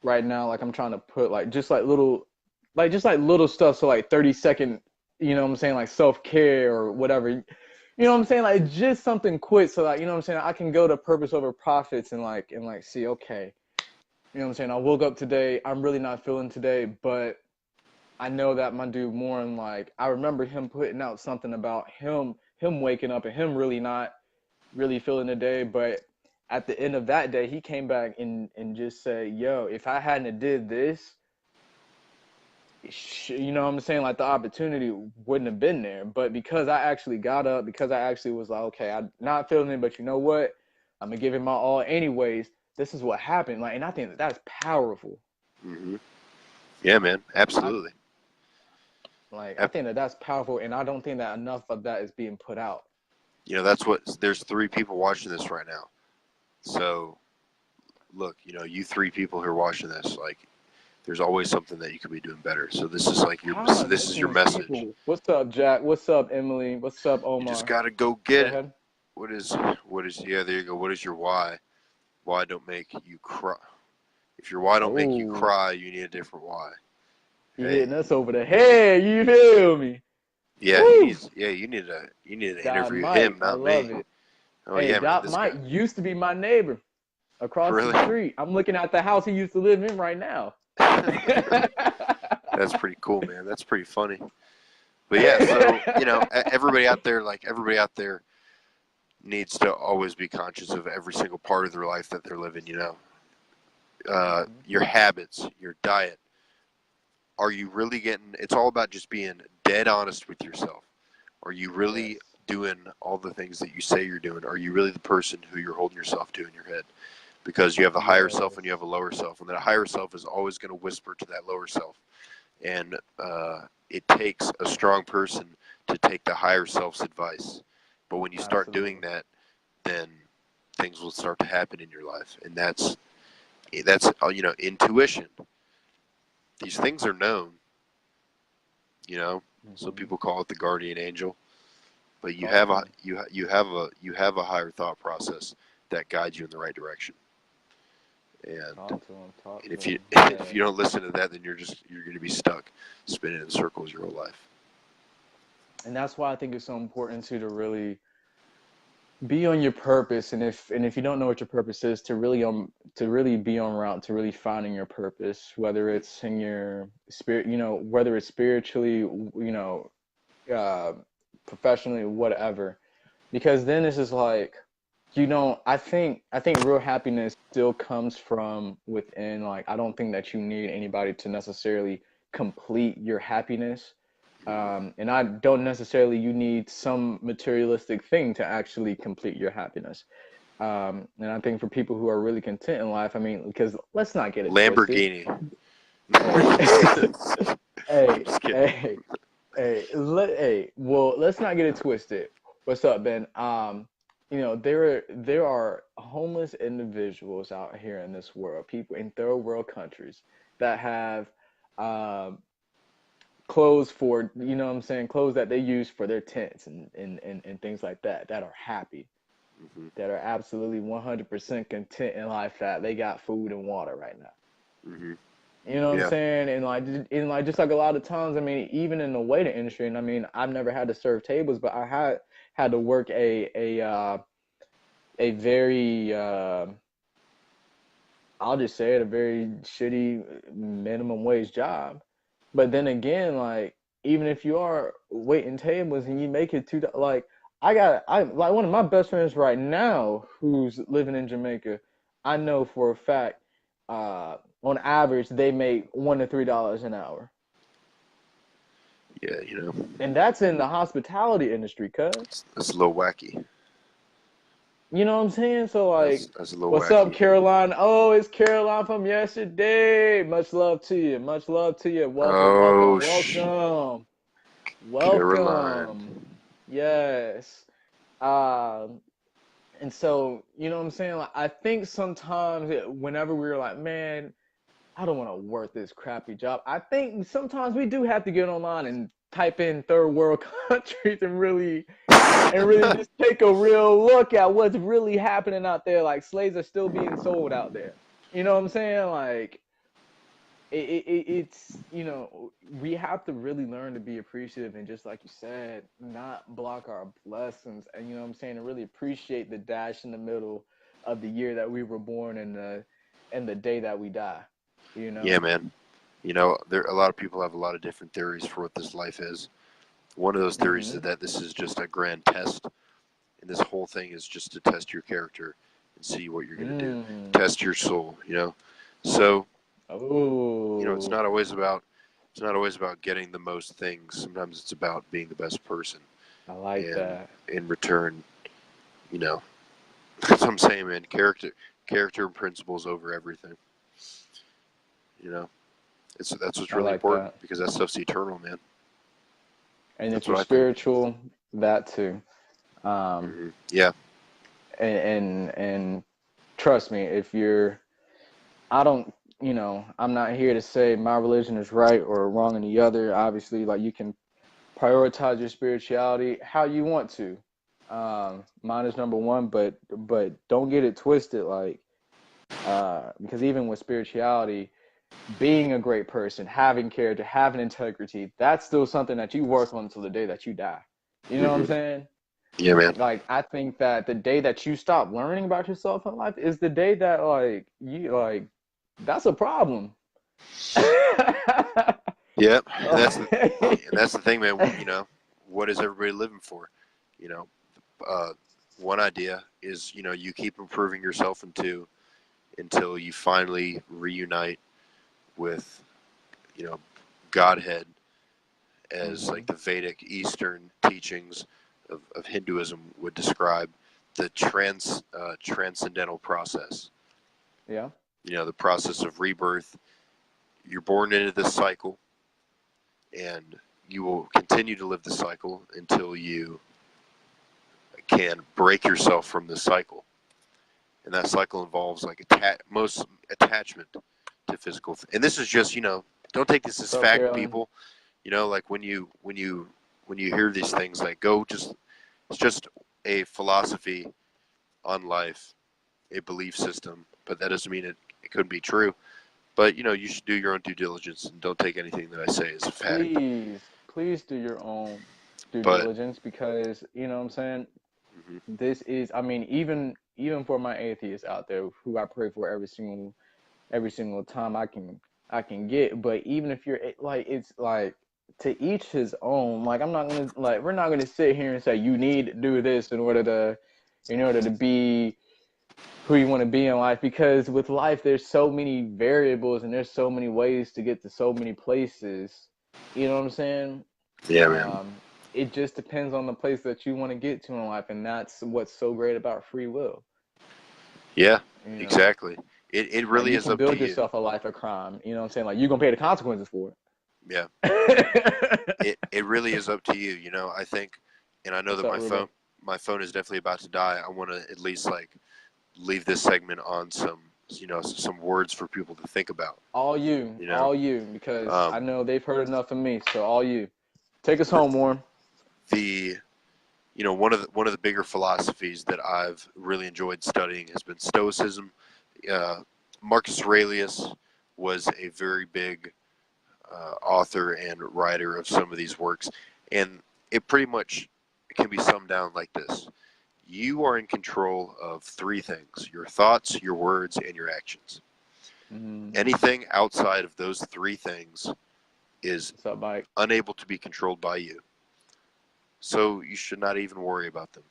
right now, like I'm trying to put like just like little stuff. So like 30-second, you know what I'm saying? Like self-care or whatever. You know what I'm saying? Like just something quick. So like, you know what I'm saying? I can go to purpose over profits and like see, okay, you know what I'm saying? I woke up today. I'm really not feeling today, but I know that my dude Morin, like I remember him putting out something about him waking up and him really not really feeling the day, but at the end of that day, he came back and just said, "Yo, if I hadn't did this, you know what I'm saying? Like the opportunity wouldn't have been there. But because I actually got up, because I actually was like, okay, I'm not feeling it, but you know what? I'm gonna give it my all anyways. This is what happened. Like, and I think that that's powerful. Hmm. Yeah, man, I absolutely. I think that that's powerful, and I don't think that enough of that is being put out. You know, that's what. There's three people watching this right now. So look, you know, you three people who are watching this, like, there's always something that you could be doing better. So this is like your How am I this is missing your these message. people? What's up, Jack? What's up, Emily? What's up, You just Omar? got to go Go get it. ahead. What is yeah, there you go. What is your why? Why don't make you cry? If your why don't make you Oh, cry, you need a different why. you Hey, hitting us over the head. You feel me? yeah, Woo! you need to Dot interview him, Mike, I not me. love it. Oh Hey, yeah, man, Dot this guy. Mike used to be my neighbor across the Really? street. I'm looking at the house he used to live in right now. That's pretty cool, man. That's pretty funny. But yeah, so you know, everybody out there needs to always be conscious of every single part of their life that they're living. You know, Mhm. your habits, your diet. Are you really getting? It's all about just being dead honest with yourself. Are you really Yes, doing all the things that you say you're doing? Are you really the person who you're holding yourself to in your head? Because you have a higher self and you yes, have a lower self, and that higher self is always going to whisper to that lower self. And it takes a strong person to take the higher self's advice. But when you start doing absolutely. that, then things will start to happen in your life, and that's you know, intuition. These things are known. You know, some Hmm. people call it the guardian angel, but you Talk have to a me. you have a higher thought process that guides you in the right direction. And Talk to him. Talk and to if you him. if Yeah. you don't listen to that, then you're going to be stuck spinning in circles your whole life. And that's why I think it's so important to really be on your purpose, and if you don't know what your purpose is, to really be on route to really finding your purpose, whether it's in your spirit, you know, whether it's spiritually, you know, uh professionally, whatever. Because then it's just like, you know, I think real happiness still comes from within. Like I don't think that you need anybody to necessarily complete your happiness. And I don't necessarily you need some materialistic thing to actually complete your happiness. And I think for people who are really content in life, I mean, because let's not get it twisted. Lamborghini. Hey, I'm hey, just kidding. hey, hey. Well, let's not get it twisted. What's up, Ben? You know, there are homeless individuals out here in this world, people in third world countries that have um clothes for, you know what I'm saying, clothes that they use for their tents and things like that, that are happy, Hmm. that are absolutely 100% content in life, that they got food and water right now. Hmm. You know what I'm Yeah. saying? And like just like a lot of times, I mean, even in the waiter industry, and I mean, I've never had to serve tables, but I had to work a very I'll just say it, a very shitty minimum wage job. But then again, like even if you are waiting tables and you make it to like I like one of my best friends right now who's living in Jamaica, I know for a fact, on average they make $1 to $3 an hour. Yeah. You know, And that's in the hospitality industry, cuz. that's a little wacky. You know what I'm saying? So like, That's a little what's up, wacky. Caroline? Oh, it's Caroline from yesterday. Much love to you. Much love to you. Welcome, Oh, welcome, welcome, Caroline. welcome. Yes. Um, and so, you know what I'm saying? Like, I think sometimes whenever we're like, man, I don't want to work this crappy job. I think sometimes we do have to get online and type in third world countries and really just take a real look at what's really happening out there. Like slaves are still being sold out there. You know what I'm saying? Like it's we have to really learn to be appreciative and just like you said, not block our blessings and you know what I'm saying, and really appreciate the dash in the middle of the year that we were born and the day that we die. You Yeah, know? man. You know, there a lot of people have a lot of different theories for what this life is. One of those theories is Mm-hmm. that this is just a grand test, and this whole thing is just to test your character and see what you're gonna do, Mm. test your soul. You know, so you know, Oh, it's not always about getting the most things. Sometimes it's about being the best person, I like and that. in return, you know, that's what I'm saying, man. Character and principles over everything. You know, that's what's I really like important that. because that stuff's eternal, man. And if That's you're what I think. spiritual, that too. Um, Yeah. and trust me, if you're, I don't, I'm not here to say my religion is right or wrong in the other. Obviously, like you can prioritize your spirituality how you want to. Mine is number one, but don't get it twisted. Like, because even with spirituality, being a great person, having character, having integrity, that's still something that you work on until the day that you die. You know what I'm hmm saying? Yeah, man. Like I think that the day that you stop learning about yourself in life is the day that like you like that's a problem. Yep. And Like, that's the thing, man. You know, what is everybody living for? You know, uh, one idea is you keep improving yourself, and two, until you finally reunite with Godhead, as like mhm. the Vedic Eastern teachings of Hinduism would describe the transcendental process. Yeah. You know, the process of rebirth. You're born into this cycle, and you will continue to live the cycle until you can break yourself from the cycle. And that cycle involves like most attachment to physical. And this is just don't take this as What's up, fact, Carolyn? people. You know, like when you hear these things, like go just it's just a philosophy on life, a belief system, but that doesn't mean it couldn't be true. But you should do your own due diligence and don't take anything that I say as a fact. Please do your own due But diligence because you know what I'm saying. mhm, This is, I mean, even for my atheists out there who I pray for every single time I can get. But even if you're like, it's like to each his own. Like I'm not gonna like we're not gonna sit here and say you need to do this in order to be who you want to be in life because with life there's so many variables and there's so many ways to get to so many places. You know what I'm saying? yeah, man. Um, it just depends on the place that you want to get to in life, and that's what's so great about free will. Yeah, You know, exactly. It like really you is can up to build you. yourself a life of crime. You know what I'm saying? Like you're gonna pay the consequences for Yeah, it. it really is up to you. I think, and I know What's that up, Ruben? my phone is definitely about to die. I want to at least like leave this segment on some words for people to think about. You know, All you, because I um, know they've heard enough of me. So all you, take us the home, Warren. the one of the bigger philosophies that I've really enjoyed studying has been Stoicism. Uh, Marcus Aurelius was a very big author and writer of some of these works, and it pretty much can be summed down like this: you are in control of three things: your thoughts, your words, and your actions. Mm, Anything outside of those three things is what's up, Mike? unable to be controlled by you. So you should not even worry about them.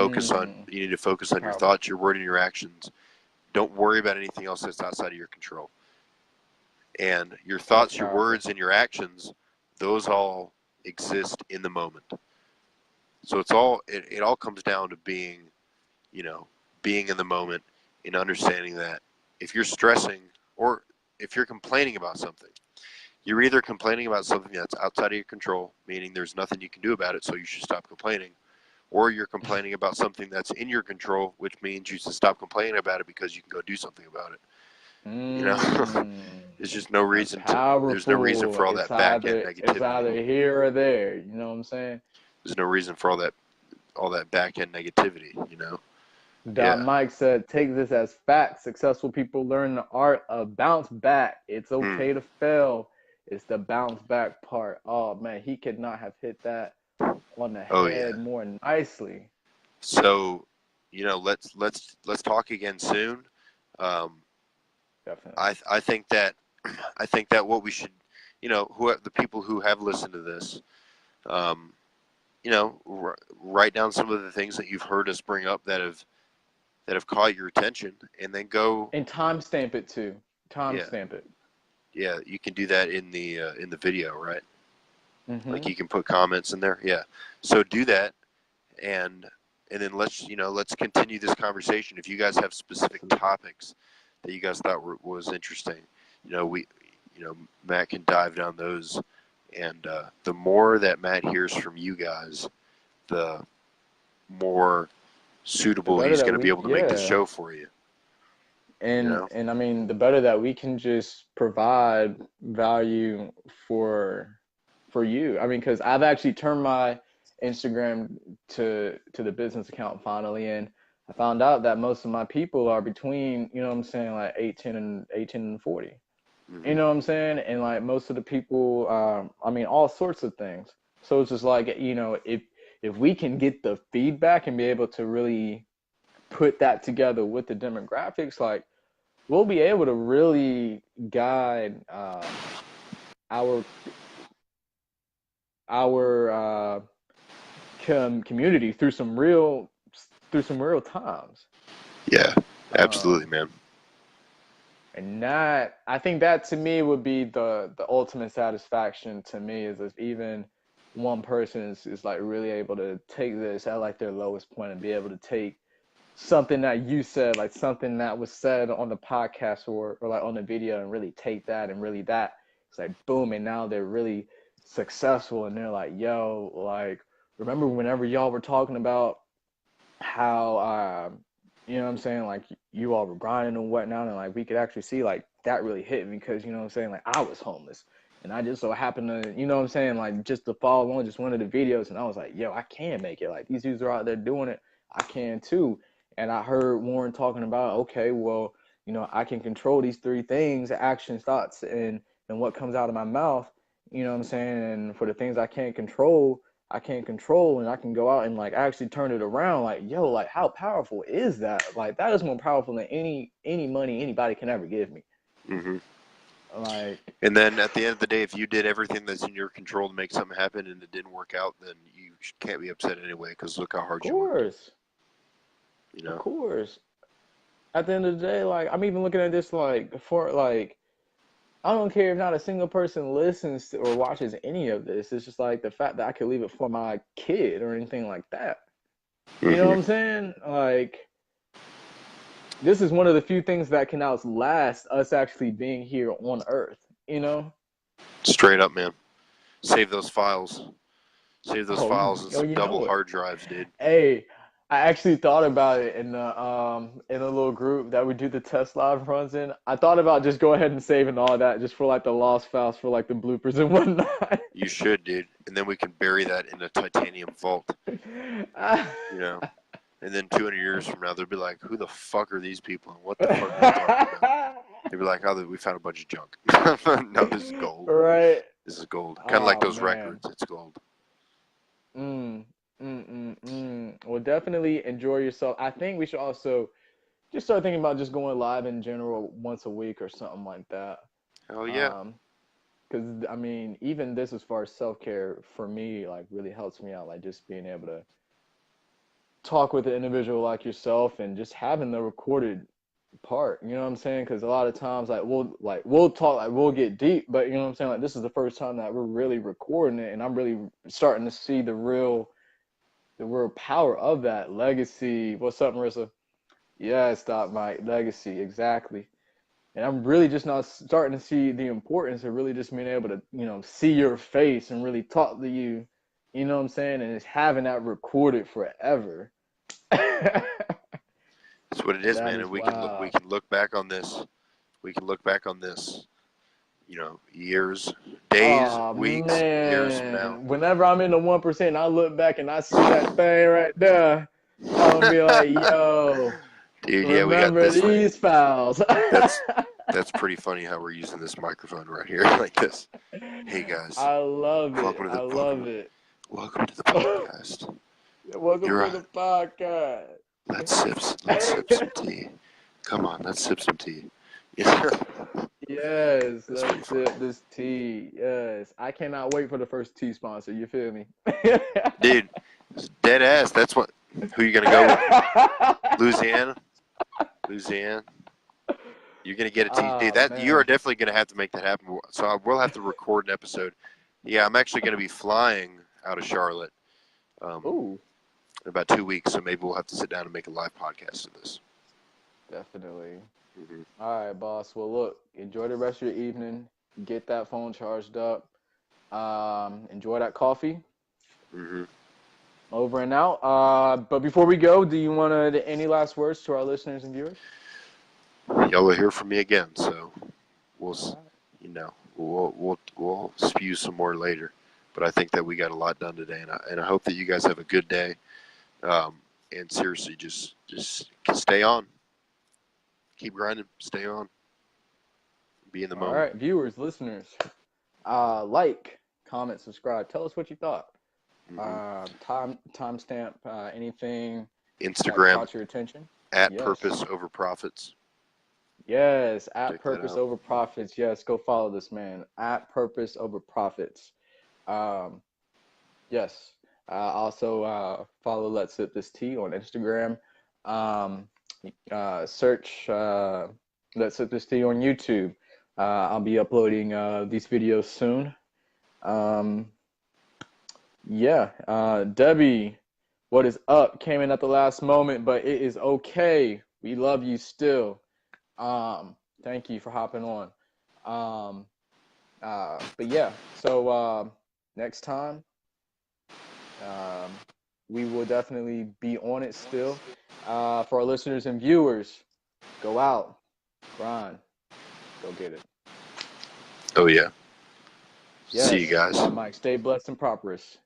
Mm, You need to focus on your powerful, thoughts, your word, and your actions. Don't worry about anything else that's outside of your control. And your that's thoughts, your powerful. words, and your actions, those all exist in the moment. So it all comes down to you know, being in the moment and understanding that if you're stressing or if you're complaining about something, you're either complaining about something that's outside of your control, meaning there's nothing you can do about it, so you should stop complaining, or you're complaining about something that's in your control, which means you should stop complaining about it because you can go do something about it. You know, there's just no That's reason to. There's no reason powerful. for all that back end It's either negativity. here or there. You know what I'm saying? There's no reason for all that back end negativity. You know. Dot Yeah. Mike said, take this as fact. Successful people learn the art of bounce back. It's Mm. okay to fail. It's the bounce back part. Oh man, he could not have hit that on the Oh yeah. head more nicely. So, you know, let's talk again soon. Um, Definitely. I think that I think that what we should, you know, who the people who have listened to this, um, you know, write down some of the things that you've heard us bring up that have caught your attention, and then go. And timestamp it too. Yeah, Timestamp it. yeah, you can do that in the video, right? Like Mm-hmm. you can put comments in there. Yeah, so do that, and then let's continue this conversation. If you guys have specific topics that you guys thought was interesting, you know, Matt can dive down those, and the more that Matt hears from you guys, the more The suitable better he's that going to be we, able to make this yeah. show for you. You and know. and I mean the better that we can just provide value for you. I mean, because I've actually turned my Instagram to the business account finally, and I found out that most of my people are between, you know what I'm saying, like 18 and 40. You Hmm. know what I'm saying? And like most of the people, I mean, all sorts of things. So it's just like, you know, if we can get the feedback and be able to really put that together with the demographics, like we'll be able to really guide our our community through some real times. Yeah, absolutely, Um, man. and that, I think that to me would be the ultimate satisfaction to me, is if even one person is like really able to take this at like their lowest point and be able to take something that you said, like something that was said on the podcast or like on the video, and really take that and really that it's like boom, and now they're really successful, and they're like, yo, like remember whenever y'all were talking about how you know what I'm saying, like you all were grinding and whatnot, and like we could actually see like that really hit me, because you know what I'm saying, like I was homeless, and I just so happened to, you know what I'm saying, like just to follow on just one of the videos, and I was like, yo, I can make it, like these dudes are out there doing it, I can too. And I heard Warren talking about, okay, well, you know, I can control these three things: actions, thoughts, and what comes out of my mouth. You know what I'm saying? And for the things I can't control, and I can go out and like actually turn it around. Like, yo, like how powerful is that? Like that is more powerful than any money anybody can ever give me. Hmm. Like, And then at the end of the day, if you did everything that's in your control to make something happen and it didn't work out, then you can't be upset anyway, because look how of hard you worked. course, You of know. course. At the end of the day, like I'm even looking at this like for like I don't care if not a single person listens to or watches any of this. It's just like the fact that I could leave it for my kid or anything like that. You know what Hmm. I'm saying? Like this is one of the few things that can outlast us actually being here on Earth. You know? Straight up, man. Save those files. Save those Oh, files in oh, some you double know it. hard drives, dude. Hey, I actually thought about it in a little group that we do the test live runs in. I thought about just go ahead and saving all that just for like the lost files for like the bloopers and whatnot. You should, dude. And then we can bury that in a titanium vault. You know. And then 200 years from now, they'll be like, "Who the fuck are these people? And what the fuck are they talking about?" They'll be like, "Oh, we found a bunch of junk." No, this is gold. Right. This is gold. Kind of like Oh those man. records. It's gold. Mm, Well, definitely enjoy yourself. I think we should also just start thinking about just going live in general once a week or something like that. Hell yeah. Um, because I mean, even this as far as self care for me, like really helps me out. Like just being able to talk with an individual like yourself and just having the recorded part. You know what I'm saying? Because a lot of times, like we'll talk, like we'll get deep, but you know what I'm saying. Like this is the first time that we're really recording it, and I'm really starting to see the real power of that legacy. What's up, Marissa? Yeah, stop my legacy exactly. And I'm really just now starting to see the importance of really just being able to, you know, see your face and really talk to you. You know what I'm saying? And it's having that recorded forever. That's what it is, That man. is And we wild. can look back on this we can look back on this, years, days, Oh weeks, years from now. man. Whenever I'm in the 1%, I look back and I see that thing right there. I'm gonna be like, yo, Dude, yeah, we got remember this thing. these fouls. That's pretty funny how we're using this microphone right here like this. Hey guys, I love it. welcome to I the love it. welcome to the podcast. Welcome You're to the podcast. Let's sip some tea. Come on, let's sip some tea. Yeah. Yes, That's let's pretty sip this tea. Yes, I cannot wait for the first tea sponsor. You feel me? Dude, dead ass. That's what. Who you gonna go with? Louisiana. You're gonna get a tea. Oh, Dude, that man. you are definitely gonna have to make that happen. So I will have to record an episode. Yeah, I'm actually gonna be flying out of Charlotte. Ooh, In about 2 weeks, so maybe we'll have to sit down and make a live podcast of this. definitely. Mm-hmm. All right, boss. Well, look, enjoy the rest of your evening. Get that phone charged up. Enjoy that coffee. Mm-hmm. Over and out. But before we go, do you want to any last words to our listeners and viewers? Y'all will hear from me again, so we'll spew some more later. But I think that we got a lot done today, and I hope that you guys have a good day. And seriously, just stay on, keep grinding, stay on, be in the moment. All right, viewers, listeners, like, comment, subscribe. Tell us what you thought. Mm-hmm. Timestamp, anything Instagram that caught your attention. at Yes. Purpose Over Profits. Yes, at Check that Purpose out. Over Profits. Yes, go follow this man at Purpose Over Profits. Yes. Also follow Let's Sip This Tea on Instagram. Search Let's Sip This Tea on YouTube. I'll be uploading these videos soon. Debbie, what is up? Came in at the last moment, but it is okay. We love you still. Thank you for hopping on. But yeah, so next time, we will definitely be on it still. For our listeners and viewers, go out, grind, go get it. Oh yeah. Yes, See you guys. Mike, stay blessed and prosperous.